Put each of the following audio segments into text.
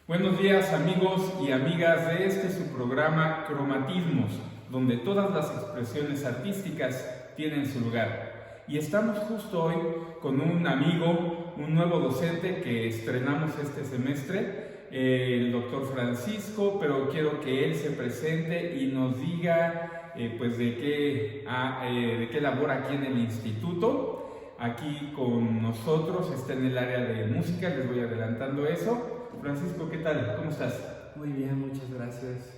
Buenos días amigos y amigas de su programa Cromatismos, donde todas las expresiones artísticas tienen su lugar. Y estamos justo hoy con un amigo, un nuevo docente que estrenamos este semestre, el doctor Francisco, pero quiero que él se presente y nos diga pues de qué labora aquí en el instituto. Aquí con nosotros está en el área de música, les voy adelantando eso. Francisco, ¿qué tal? ¿Cómo estás? Muy bien, muchas gracias.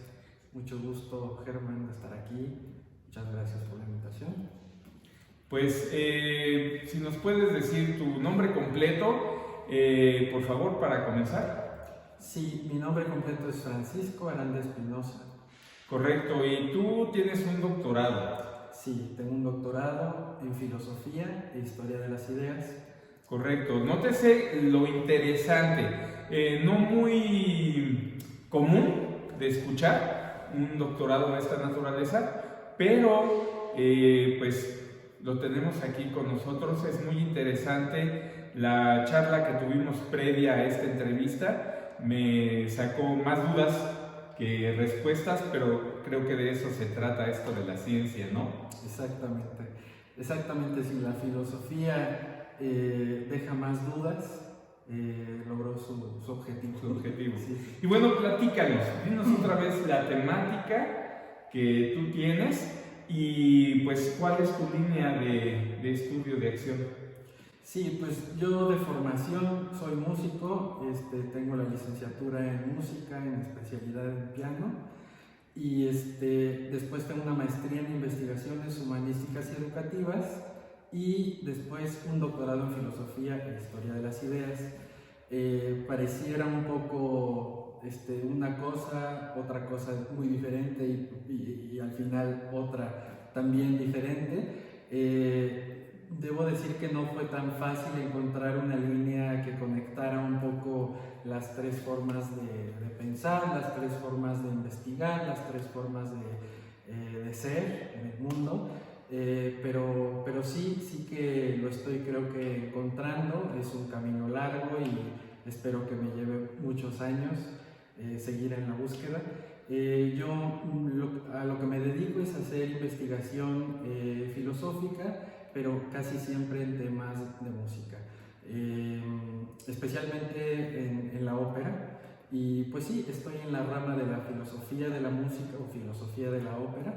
Mucho gusto, Germán, de estar aquí. Muchas gracias por la invitación. Pues, si nos puedes decir tu nombre completo, por favor, para comenzar. Sí, mi nombre completo es Francisco Aranda Espinosa. Correcto, y tú tienes un doctorado. Sí, tengo un doctorado en Filosofía e Historia de las Ideas. Correcto, nótese lo interesante, no muy común de escuchar un doctorado de esta naturaleza, pero pues lo tenemos aquí con nosotros. Es muy interesante la charla que tuvimos previa a esta entrevista, me sacó más dudas que respuestas, pero creo que de eso se trata esto de la ciencia, ¿no? Exactamente, sí, la filosofía deja más dudas, logró su objetivo. Su objetivo. Sí. Y bueno, platícanos, dinos otra vez la temática que tú tienes y pues cuál es tu línea de estudio de acción. Sí, pues yo de formación soy músico, tengo la licenciatura en música, en especialidad en piano, y después tengo una maestría en investigaciones humanísticas y educativas, y después un doctorado en filosofía e historia de las ideas. Pareciera un poco una cosa, otra cosa muy diferente y al final otra también diferente. Debo decir que no fue tan fácil encontrar una línea que conectara un poco las tres formas de pensar, las tres formas de investigar, las tres formas de ser en el mundo. Pero sí que lo estoy, creo que, encontrando. Es un camino largo y espero que me lleve muchos años seguir en la búsqueda. Yo a lo que me dedico es hacer investigación filosófica, pero casi siempre en temas de música, especialmente en la ópera. Y pues sí, estoy en la rama de la filosofía de la música o filosofía de la ópera,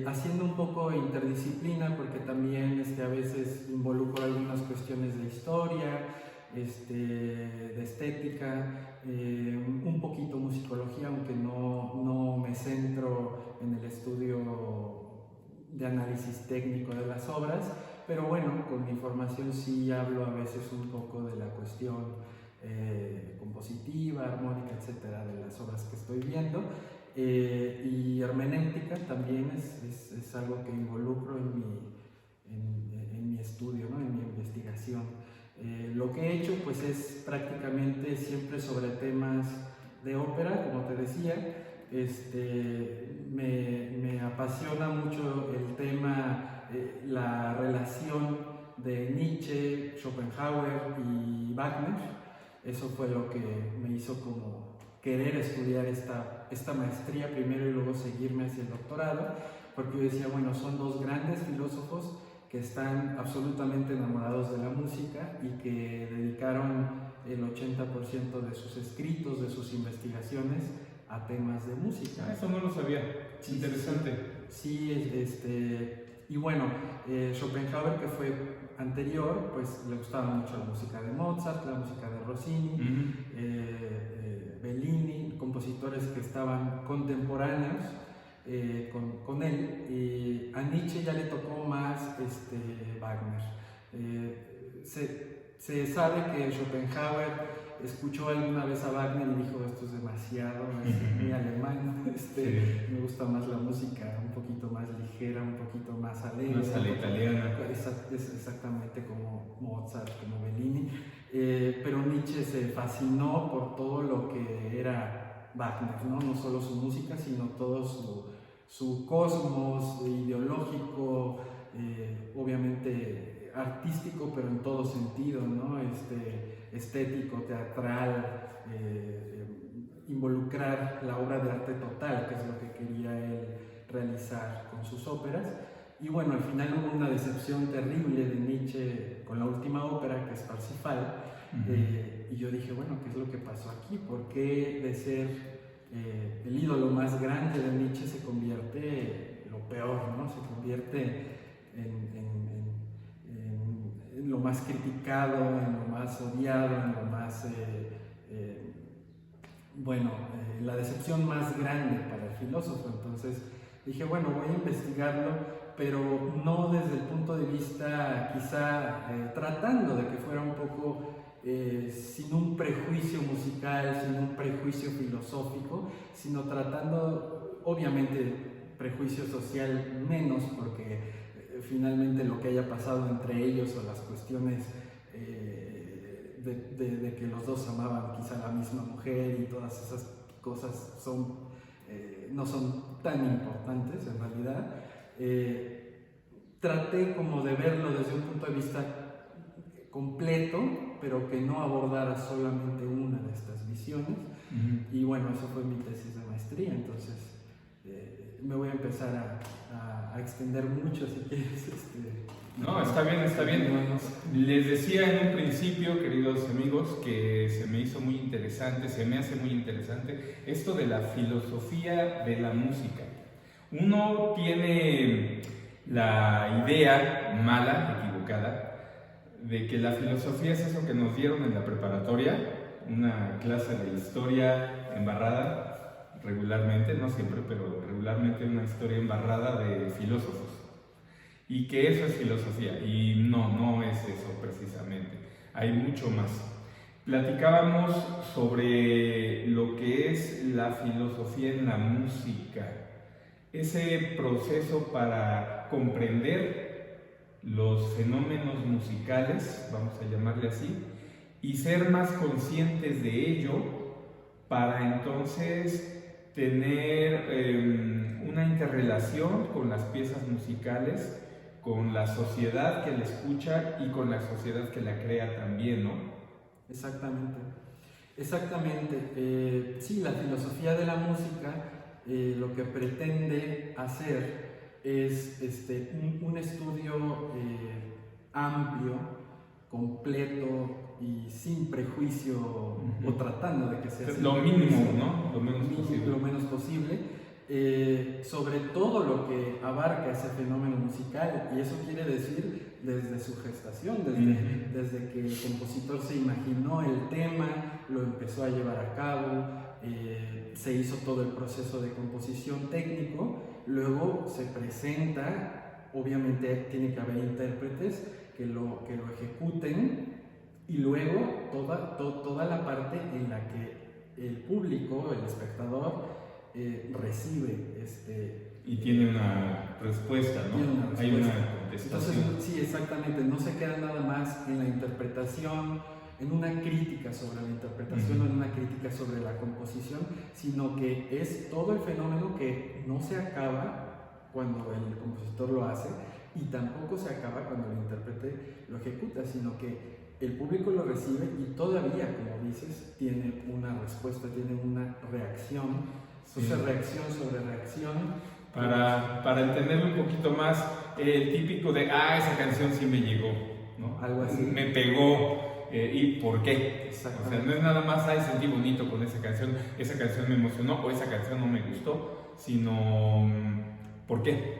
haciendo un poco interdisciplina, porque también a veces involucro algunas cuestiones de historia, de estética, un poquito musicología, aunque no me centro en el estudio de análisis técnico de las obras, pero bueno, con mi formación sí hablo a veces un poco de la cuestión compositiva, armónica, etcétera, de las obras que estoy viendo. Y hermenéutica también es algo que involucro en mi estudio, ¿no? En mi investigación. Lo que he hecho pues es prácticamente siempre sobre temas de ópera, como te decía. Me apasiona mucho el tema, la relación de Nietzsche, Schopenhauer y Wagner. Eso fue lo que me hizo como querer estudiar esta maestría primero y luego seguirme hacia el doctorado, porque yo decía, bueno, son dos grandes filósofos que están absolutamente enamorados de la música y que dedicaron el 80% de sus escritos, de sus investigaciones a temas de música. Eso no lo sabía, interesante. Sí, y bueno, Schopenhauer, que fue anterior, pues le gustaba mucho la música de Mozart, la música de Rossini, Bellini, compositores que estaban contemporáneos con él. A Nietzsche ya le tocó más Wagner. Se sabe que Schopenhauer escuchó alguna vez a Wagner y dijo, esto es demasiado, es muy alemán, me gusta más la música un poquito más ligera, un poquito más alegre. Más a la italiana. Es exactamente como Mozart, como Bellini. Pero Nietzsche se fascinó por todo lo que era Wagner, ¿no? No solo su música, sino todo su cosmos ideológico, obviamente artístico, pero en todo sentido, ¿no? Estético, teatral, involucrar la obra de arte total, que es lo que quería él realizar con sus óperas. Y bueno, al final hubo una decepción terrible de Nietzsche con la última ópera, que es Parsifal. Y yo dije, bueno, ¿qué es lo que pasó aquí? ¿Por qué de ser el ídolo más grande de Nietzsche se convierte en lo peor, ¿no? Se convierte en lo más criticado, en lo más odiado, en lo más, la decepción más grande para el filósofo. Entonces dije, bueno, voy a investigarlo, pero no desde el punto de vista, quizá tratando de que fuera un poco sin un prejuicio musical, sin un prejuicio filosófico, sino tratando, obviamente, prejuicio social menos, porque finalmente lo que haya pasado entre ellos o las cuestiones de que los dos amaban quizá a la misma mujer y todas esas cosas no son tan importantes en realidad. Traté como de verlo desde un punto de vista completo, pero que no abordara solamente una de estas visiones. Y bueno, eso fue mi tesis de maestría. Entonces me voy a empezar a extender mucho, si quieres. No, está bien, está bien. Les decía en un principio, queridos amigos, que se me hizo muy interesante, se me hace muy interesante esto de la filosofía de la música. Uno tiene la idea mala, equivocada, de que la filosofía es eso que nos dieron en la preparatoria, una clase de historia embarrada regularmente, no siempre, pero regularmente una historia embarrada de filósofos. Y que eso es filosofía, y no es eso precisamente, hay mucho más. Platicábamos sobre lo que es la filosofía en la música, ese proceso para comprender los fenómenos musicales, vamos a llamarle así, y ser más conscientes de ello para entonces tener una interrelación con las piezas musicales, con la sociedad que la escucha y con la sociedad que la crea también, ¿no? Exactamente. Sí, la filosofía de la música lo que pretende hacer es un estudio amplio, completo y sin prejuicio, o tratando de que sea lo mínimo, ¿no? Lo menos posible, sobre todo lo que abarca ese fenómeno musical, y eso quiere decir desde su gestación, desde que el compositor se imaginó el tema, lo empezó a llevar a cabo, se hizo todo el proceso de composición técnico, luego se presenta, obviamente tiene que haber intérpretes que lo ejecuten, y luego toda la parte en la que el público, el espectador, recibe y tiene una respuesta, ¿no? Tiene una respuesta. Hay una contestación. Entonces, sí, exactamente, no se queda nada más en la interpretación, en una crítica sobre la interpretación, en una crítica sobre la composición, sino que es todo el fenómeno que no se acaba cuando el compositor lo hace, y tampoco se acaba cuando el intérprete lo ejecuta, sino que el público lo recibe y todavía, como dices, tiene una respuesta, tiene una reacción. Entonces, reacción sobre reacción. Para entenderlo un poquito más, el típico de, esa canción sí me llegó, ¿no? Algo así. Me pegó, ¿y por qué? O sea, no es nada más, sentí bonito con esa canción me emocionó, o esa canción no me gustó, sino, ¿por qué?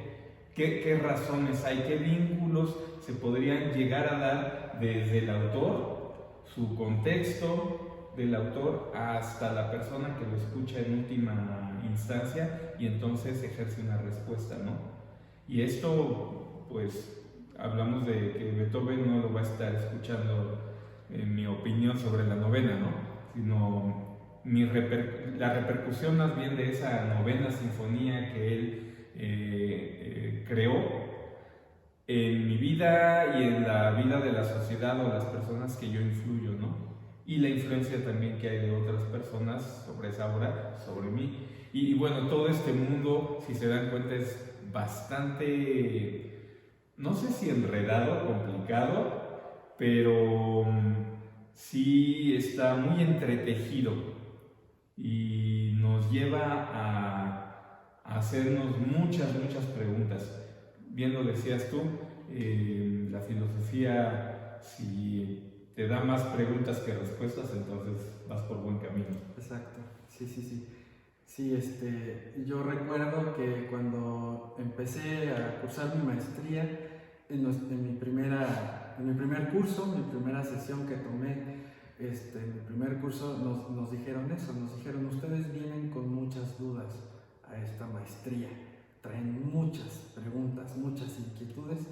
¿Qué razones hay? ¿Qué vínculos se podrían llegar a dar desde el autor, su contexto del autor, hasta la persona que lo escucha en última instancia, y entonces ejerce una respuesta, ¿no? Y esto, pues, hablamos de que Beethoven no lo va a estar escuchando mi opinión sobre la novena, ¿no? Sino la repercusión más bien de esa novena sinfonía que él creó en mi vida y en la vida de la sociedad o las personas que yo influyo, ¿no? Y la influencia también que hay de otras personas sobre esa obra, sobre mí. Y bueno, todo este mundo, si se dan cuenta, es bastante, no sé si enredado, complicado, pero sí está muy entretejido y nos lleva a hacernos muchas preguntas. Bien lo decías tú, la filosofía, si te da más preguntas que respuestas, entonces vas por buen camino. Exacto, sí. Sí, yo recuerdo que cuando empecé a cursar mi maestría, en mi primer curso, mi primera sesión que tomé, en mi primer curso nos dijeron eso, nos dijeron: ustedes vienen con muchas dudas a esta maestría, traen muchas preguntas, muchas inquietudes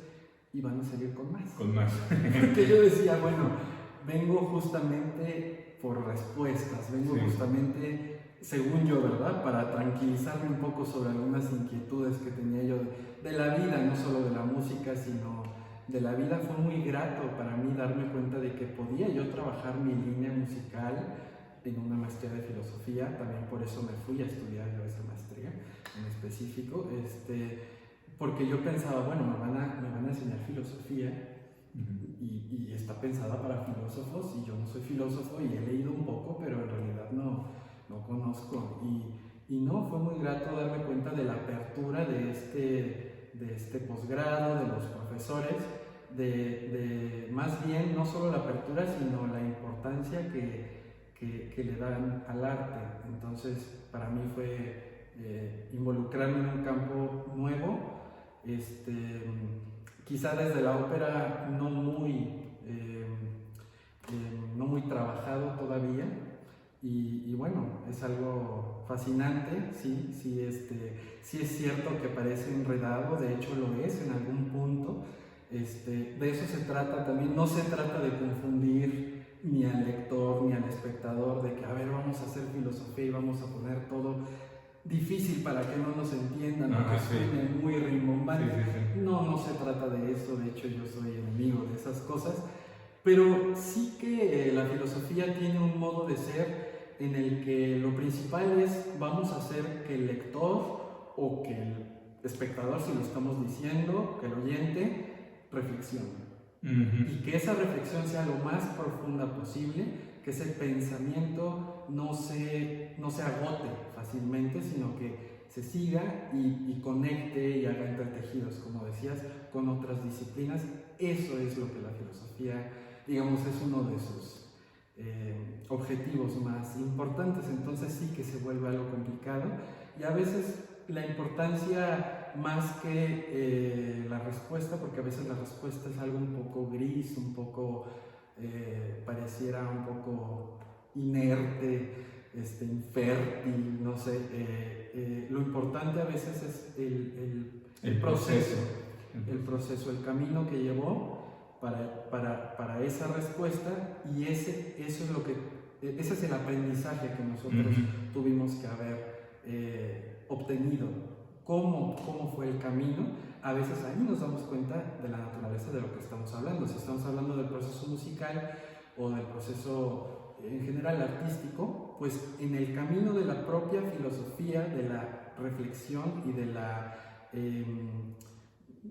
y van a salir con más. Con más. Porque yo decía, bueno, vengo justamente por respuestas, vengo justamente, según yo, ¿verdad?, para tranquilizarme un poco sobre algunas inquietudes que tenía yo de la vida, no solo de la música, sino de la vida. Fue muy grato para mí darme cuenta de que podía yo trabajar mi línea musical en una maestría de filosofía. También por eso me fui a estudiar yo esa maestría en específico, porque yo pensaba, bueno, me van a enseñar filosofía y está pensada para filósofos, y yo no soy filósofo y he leído un poco, pero en realidad no conozco. Y no, fue muy grato darme cuenta de la apertura de este posgrado, de los profesores, de más bien no solo la apertura, sino la importancia que le dan al arte. Entonces, para mí fue involucrarme en un campo nuevo, quizá desde la ópera no muy trabajado todavía. Y bueno, es algo fascinante, sí es cierto que parece enredado, de hecho lo es en algún punto. De eso se trata también. No se trata de confundir ni al lector ni al espectador, de que, a ver, vamos a hacer filosofía y vamos a poner todo difícil para que no nos entiendan, o que suene muy rimbombante. No se trata de eso. De hecho, yo soy enemigo de esas cosas, pero sí que la filosofía tiene un modo de ser en el que lo principal es: vamos a hacer que el lector o que el espectador, si lo estamos diciendo, que el oyente reflexione. Y que esa reflexión sea lo más profunda posible, que ese pensamiento no se agote fácilmente, sino que se siga y conecte y haga entretejidos, como decías, con otras disciplinas. Eso es lo que la filosofía, digamos, es uno de sus objetivos más importantes. Entonces sí que se vuelve algo complicado, y a veces la importancia más que la respuesta, porque a veces la respuesta es algo un poco gris, un poco pareciera un poco inerte, infértil, no sé. Lo importante a veces es el proceso, el camino que llevó para esa respuesta, y ese es el aprendizaje que nosotros tuvimos que haber obtenido. ¿Cómo fue el camino? A veces ahí nos damos cuenta de la naturaleza de lo que estamos hablando. Si estamos hablando del proceso musical o del proceso en general artístico, pues en el camino de la propia filosofía, de la reflexión y de la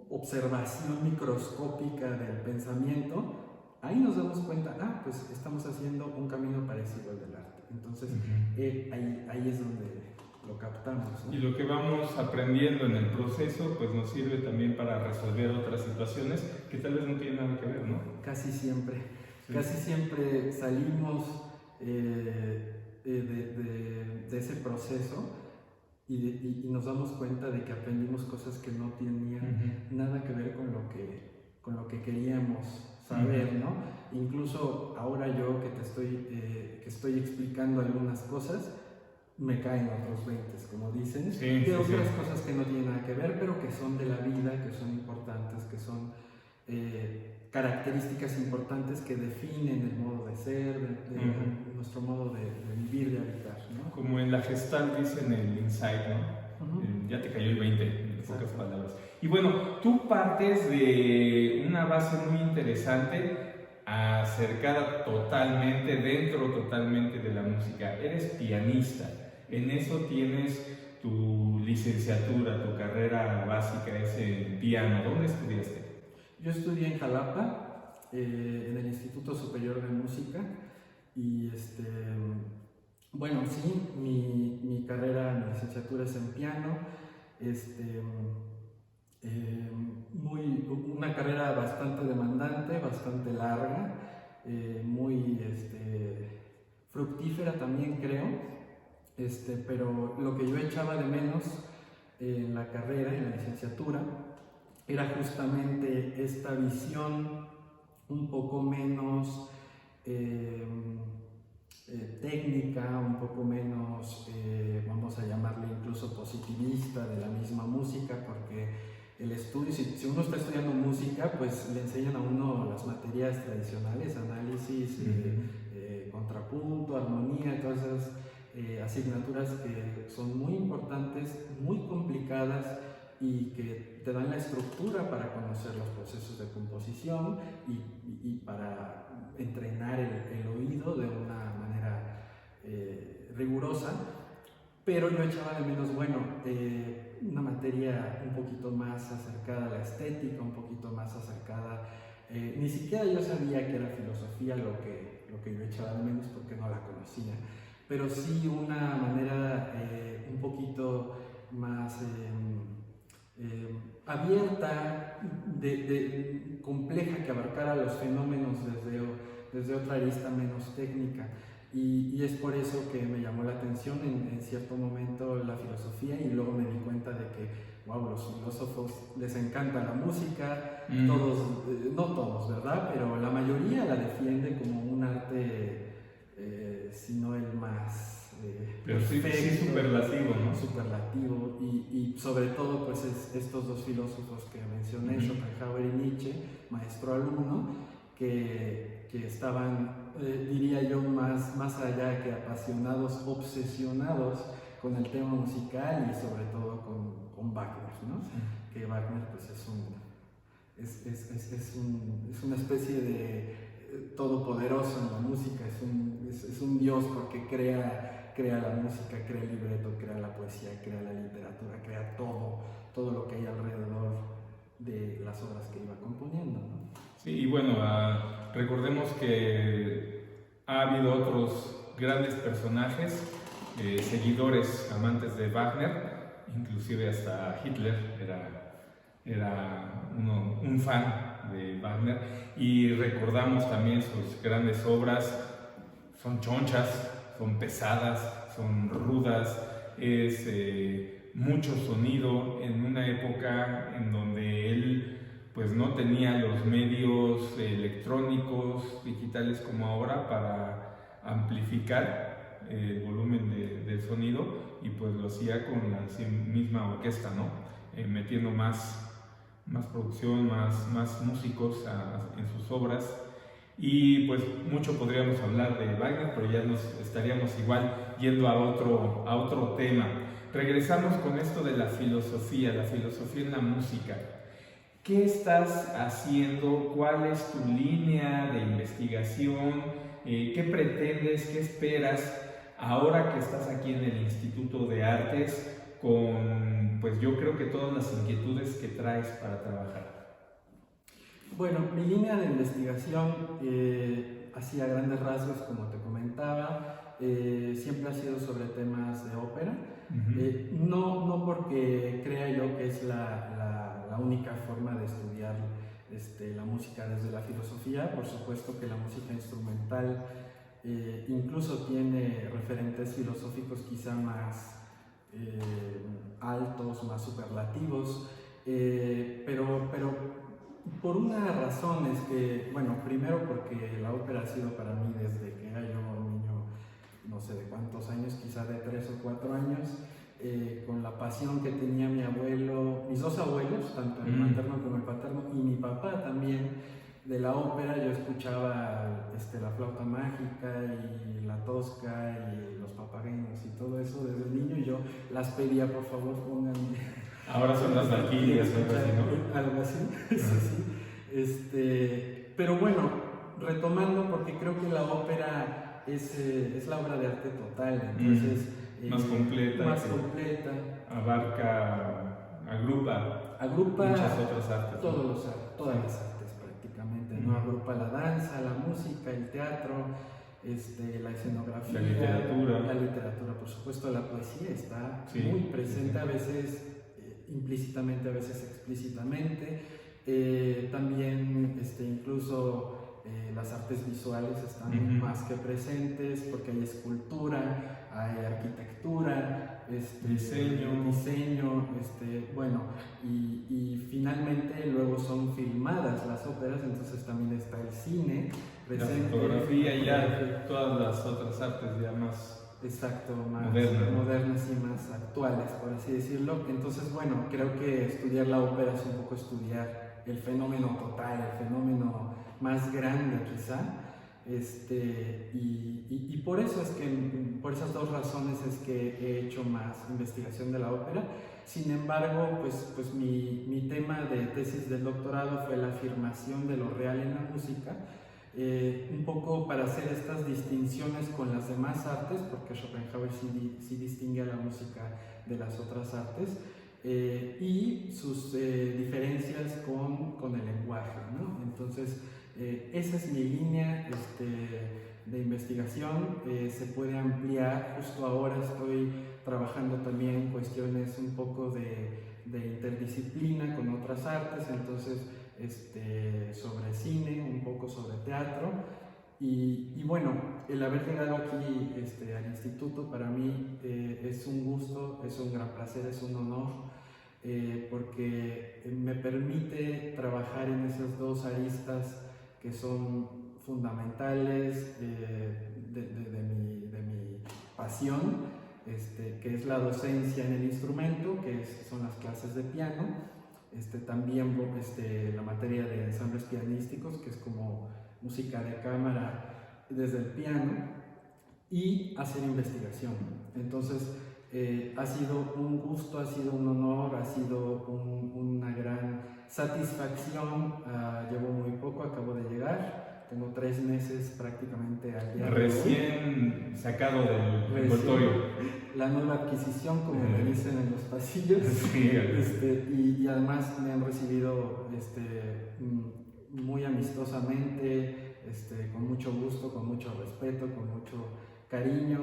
observación microscópica del pensamiento, ahí nos damos cuenta, pues estamos haciendo un camino parecido al del arte. Entonces ahí es donde lo captamos, ¿no? Y lo que vamos aprendiendo en el proceso pues nos sirve también para resolver otras situaciones que tal vez no tienen nada que ver, ¿no? Casi siempre salimos de ese proceso y nos damos cuenta de que aprendimos cosas que no tenían nada que ver con lo que queríamos saber, ¿no? Incluso ahora yo que estoy explicando algunas cosas, me caen otros 20, como dicen, de otras cosas que no tienen nada que ver, pero que son de la vida, que son importantes, que son características importantes que definen el modo de ser, nuestro modo de vivir, de habitar, ¿no? Como en la Gestalt dicen el insight, ¿no? Ya te cayó el 20, en pocas palabras. Y bueno, tú partes de una base muy interesante, acercada totalmente de la música. Eres pianista. En eso tienes tu licenciatura, tu carrera básica es en piano. ¿Dónde estudiaste? Yo estudié en Jalapa, en el Instituto Superior de Música, y bueno, sí, mi carrera, mi licenciatura es en piano, una carrera bastante demandante, bastante larga, muy fructífera también creo. Pero lo que yo echaba de menos en la carrera, en la licenciatura, era justamente esta visión un poco menos técnica, un poco menos, vamos a llamarle incluso positivista de la misma música, porque el estudio, si uno está estudiando música, pues le enseñan a uno las materias tradicionales, análisis, contrapunto, armonía, todas esas asignaturas que son muy importantes, muy complicadas y que te dan la estructura para conocer los procesos de composición y para entrenar el oído de una manera rigurosa. Pero yo echaba de menos, bueno, una materia un poquito más acercada a la estética, un poquito más acercada, ni siquiera yo sabía que era filosofía lo que yo echaba de menos porque no la conocía, pero sí una manera un poquito más abierta, compleja, que abarcara los fenómenos desde otra arista menos técnica. Y es por eso que me llamó la atención en cierto momento la filosofía, y luego me di cuenta de que, wow, los filósofos les encanta la música, todos, no todos, ¿verdad? Pero la mayoría la defiende como un arte, si no el más pero perfecto, sí superlativo, ¿no? Superlativo, y sobre todo pues estos dos filósofos que mencioné, Schopenhauer y Nietzsche, maestro-alumno, que estaban, diría yo, más allá que apasionados, obsesionados con el tema musical y sobre todo con Wagner, ¿no? Sí. Que Wagner pues es una especie de todopoderoso en la música, es un dios, porque crea la música, crea el libreto, crea la poesía, crea la literatura, crea todo lo que hay alrededor de las obras que iba componiendo, ¿no? Sí, y bueno, recordemos que ha habido otros grandes personajes, seguidores, amantes de Wagner, inclusive hasta Hitler era un fan de Wagner, y recordamos también sus grandes obras. Son chonchas, son pesadas, son rudas, es mucho sonido en una época en donde él pues no tenía los medios electrónicos, digitales como ahora, para amplificar el volumen del sonido, y pues lo hacía con la misma orquesta, ¿no? Metiendo más producción, más músicos en sus obras. Y pues mucho podríamos hablar de Wagner, pero ya nos estaríamos igual yendo a otro tema. Regresamos con esto de la filosofía en la música. ¿Qué estás haciendo? ¿Cuál es tu línea de investigación? ¿Qué pretendes? ¿Qué esperas ahora que estás aquí en el Instituto de Artes con, pues yo creo que todas las inquietudes que traes para trabajar? Bueno, mi línea de investigación, así a grandes rasgos, como te comentaba, siempre ha sido sobre temas de ópera. No porque crea yo que es la única forma de estudiar la música desde la filosofía. Por supuesto que la música instrumental incluso tiene referentes filosóficos quizá más altos, más superlativos, pero por una razón es que, bueno, primero porque la ópera ha sido para mí desde que era yo un niño, no sé de cuántos años, quizá de 3 o 4 años, con la pasión que tenía mi abuelo, mis dos abuelos, tanto el materno como el paterno, y mi papá también, de la ópera. Yo escuchaba la flauta mágica y la tosca y los papagayos y todo eso desde niño, y yo las pedía, por favor, pónganme. Ahora son las valquirias, algo así, sí. Pero bueno, retomando, porque creo que la ópera es la obra de arte total, entonces más completa, más completa, agrupa muchas otras artes, todas las artes prácticamente, ¿no? Agrupa la danza, la música, el teatro, la escenografía, la literatura, por supuesto, la poesía está muy presente, a veces implícitamente, a veces explícitamente, también incluso las artes visuales están más que presentes, porque hay escultura, hay arquitectura, diseño, bueno, y finalmente luego son filmadas las óperas, entonces también está el cine presente, la fotografía y ya todas las otras artes ya más más modernas y más actuales, por así decirlo. Entonces, bueno, creo que estudiar la ópera es un poco estudiar el fenómeno total, el fenómeno más grande quizá, y por eso es que, por esas dos razones es que he hecho más investigación de la ópera. Sin embargo, pues mi tema de tesis del doctorado fue la afirmación de lo real en la música, un poco para hacer estas distinciones con las demás artes, porque Schopenhauer sí distingue a la música de las otras artes, y sus diferencias con el lenguaje, ¿no? Entonces, esa es mi línea de investigación. Se puede ampliar. Justo ahora estoy trabajando también cuestiones un poco de interdisciplina con otras artes, entonces sobre cine, un poco sobre teatro, y bueno, el haber llegado aquí al instituto para mí es un gusto, es un gran placer, es un honor, porque me permite trabajar en esas dos aristas que son fundamentales de mi pasión, que es la docencia en el instrumento, son las clases de piano, también la materia de ensambles pianísticos, que es como música de cámara desde el piano, y hacer investigación. Entonces, ha sido un gusto, ha sido un honor, ha sido una gran satisfacción. Llevo muy poco, acabo de llegar, tengo 3 meses prácticamente al día. Recién sacado del envoltorio. La nueva adquisición, como me dicen en los pasillos. Sí, y además me han recibido muy amistosamente, con mucho gusto, con mucho respeto, con mucho cariño.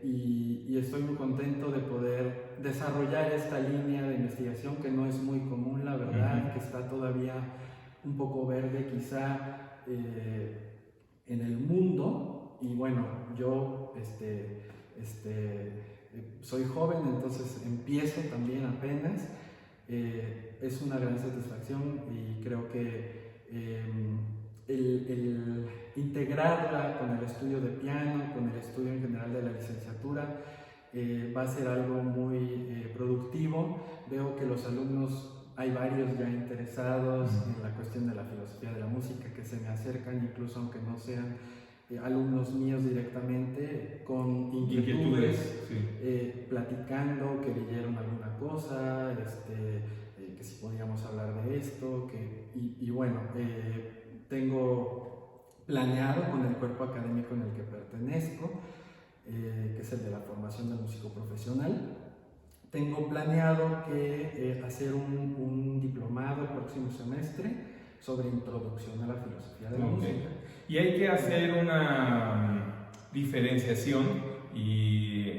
Y estoy muy contento de poder desarrollar esta línea de investigación que no es muy común, la verdad, que está todavía un poco verde quizá en el mundo. Y bueno, yo soy joven, entonces empiezo también apenas. Es una gran satisfacción, y creo que el integrarla con el estudio de piano, con el estudio en general de la licenciatura, va a ser algo muy productivo. Veo que los alumnos, hay varios ya interesados en la cuestión de la filosofía de la música, que se me acercan, incluso aunque no sean alumnos míos directamente, con inquietudes, platicando, que leyeron alguna cosa, que si podíamos hablar de esto, y bueno, tengo planeado con el cuerpo académico en el que pertenezco, que es el de la formación del músico profesional, tengo planeado hacer un diplomado el próximo semestre sobre introducción a la filosofía de la música. Y hay que hacer una diferenciación y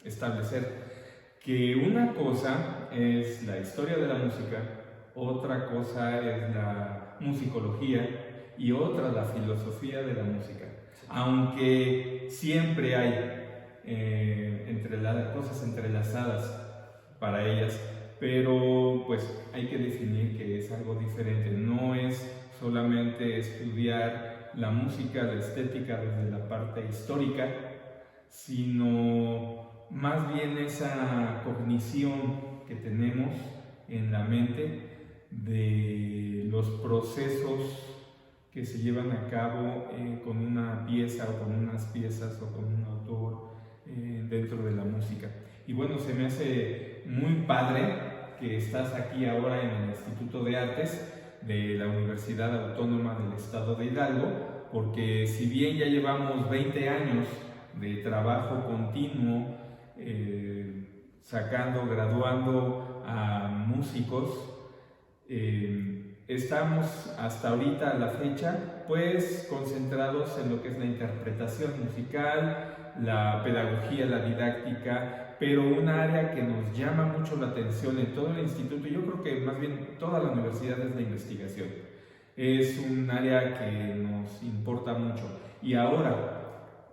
establecer que una cosa es la historia de la música, otra cosa es la musicología y otra la filosofía de la música. Aunque siempre hay cosas entrelazadas para ellas, pero pues hay que definir que es algo diferente. No es solamente estudiar la música, la estética desde la parte histórica, sino más bien esa cognición que tenemos en la mente de los procesos que se llevan a cabo con una pieza o con unas piezas o con un autor dentro de la música. Y bueno, se me hace muy padre que estás aquí ahora en el Instituto de Artes de la Universidad Autónoma del Estado de Hidalgo, porque si bien ya llevamos 20 años de trabajo continuo, graduando a músicos. Estamos hasta ahorita a la fecha pues concentrados en lo que es la interpretación musical, la pedagogía, la didáctica, pero un área que nos llama mucho la atención en todo el instituto, y yo creo que más bien toda la universidad, es la investigación. Es un área que nos importa mucho, y ahora,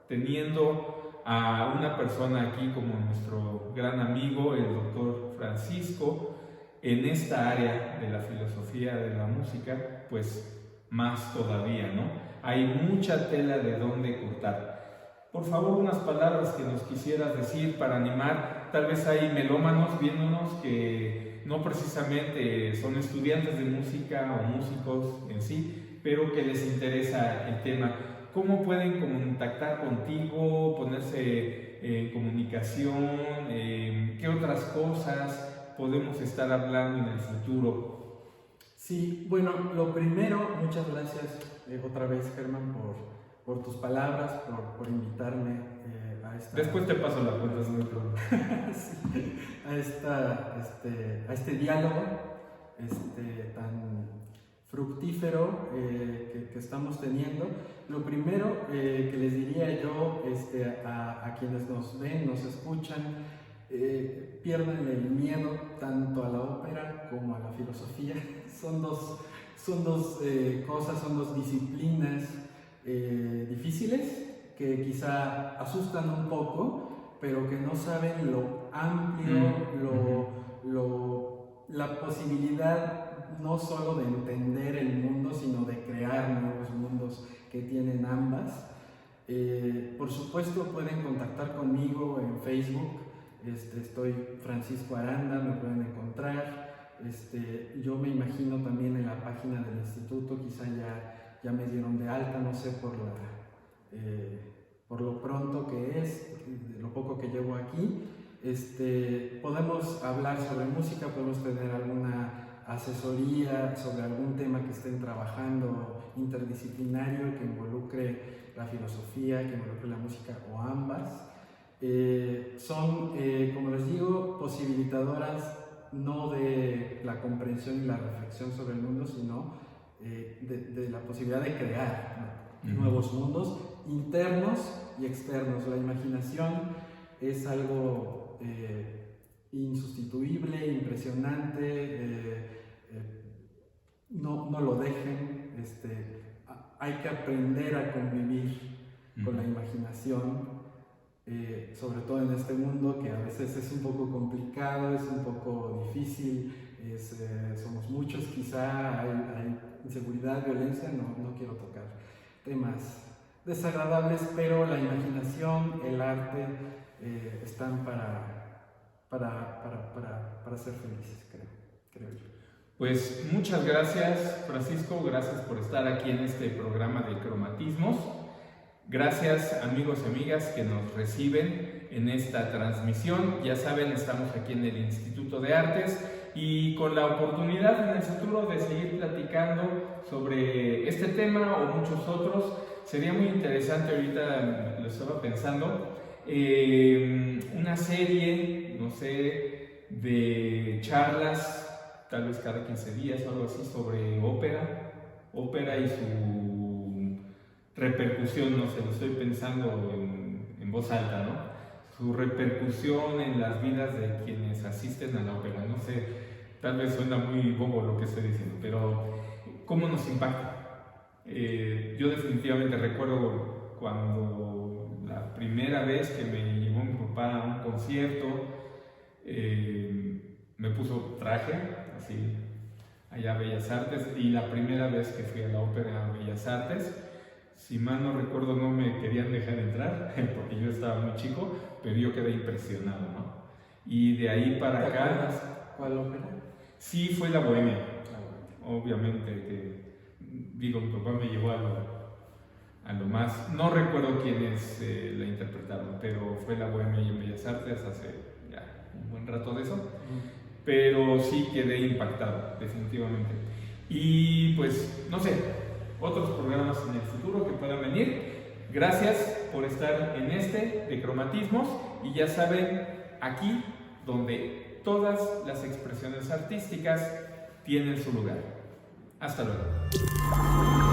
teniendo a una persona aquí como nuestro gran amigo, el doctor Francisco, en esta área de la filosofía de la música, pues más todavía, ¿no? Hay mucha tela de dónde cortar. Por favor, unas palabras que nos quisieras decir para animar. Tal vez hay melómanos viéndonos que no precisamente son estudiantes de música o músicos en sí, pero que les interesa el tema. ¿Cómo pueden contactar contigo, ponerse en comunicación? ¿Qué otras cosas podemos estar hablando en el futuro? Sí, bueno, lo primero, muchas gracias otra vez, Germán, por tus palabras, por invitarme a esta... Después te paso la cuenta, no hay problema. Sí, a este diálogo tan fructífero que estamos teniendo. Lo primero que les diría yo a quienes nos ven, nos escuchan, pierdan el miedo tanto a la ópera como a la filosofía. Son dos cosas, son dos disciplinas difíciles que quizá asustan un poco, pero que no saben lo amplio, la posibilidad no solo de entender el mundo, sino de crear nuevos mundos que tienen ambas. Por supuesto, pueden contactar conmigo en Facebook. Estoy Francisco Aranda, me pueden encontrar. Yo me imagino también en la página del instituto, quizá ya me dieron de alta, no sé por lo pronto que es, lo poco que llevo aquí. Podemos hablar sobre música, podemos tener alguna asesoría sobre algún tema que estén trabajando interdisciplinario que involucre la filosofía, que involucre la música o ambas. Son, como les digo, posibilitadoras no de la comprensión y la reflexión sobre el mundo, sino de la posibilidad de crear nuevos mundos internos y externos. La imaginación es algo insustituible, impresionante. No lo dejen. Hay que aprender a convivir con la imaginación. Sobre todo en este mundo que a veces es un poco complicado, es un poco difícil, somos muchos, quizá hay inseguridad, violencia, no quiero tocar temas desagradables, pero la imaginación, el arte están para ser felices, creo yo. Pues muchas gracias, Francisco, gracias por estar aquí en este programa de Cromatismos. Gracias, amigos y amigas que nos reciben en esta transmisión. Ya saben, estamos aquí en el Instituto de Artes y con la oportunidad en el futuro de seguir platicando sobre este tema o muchos otros. Sería muy interesante, ahorita lo estaba pensando, una serie, no sé, de charlas, tal vez cada 15 días o algo así, sobre ópera y su repercusión, no sé, lo estoy pensando en voz alta, ¿no? Su repercusión en las vidas de quienes asisten a la ópera. No sé, tal vez suena muy bobo lo que estoy diciendo, pero ¿cómo nos impacta? Yo definitivamente recuerdo cuando la primera vez que me llevó mi papá a un concierto, me puso traje, así, allá a Bellas Artes, y la primera vez que fui a la ópera a Bellas Artes, si mal no recuerdo, no me querían dejar entrar porque yo estaba muy chico, pero yo quedé impresionado, ¿no? Y de ahí para acá... ¿Cuál ópera? Sí, fue La Bohemia. Obviamente que, digo, mi papá me llevó a lo más... No recuerdo quiénes la interpretaron, pero fue La Bohemia y en Bellas Artes hace ya un buen rato de eso. Pero sí quedé impactado, definitivamente. Y pues, no sé, otros programas en el futuro que puedan venir. Gracias por estar en este de cromatismos y ya saben, aquí donde todas las expresiones artísticas tienen su lugar. Hasta luego.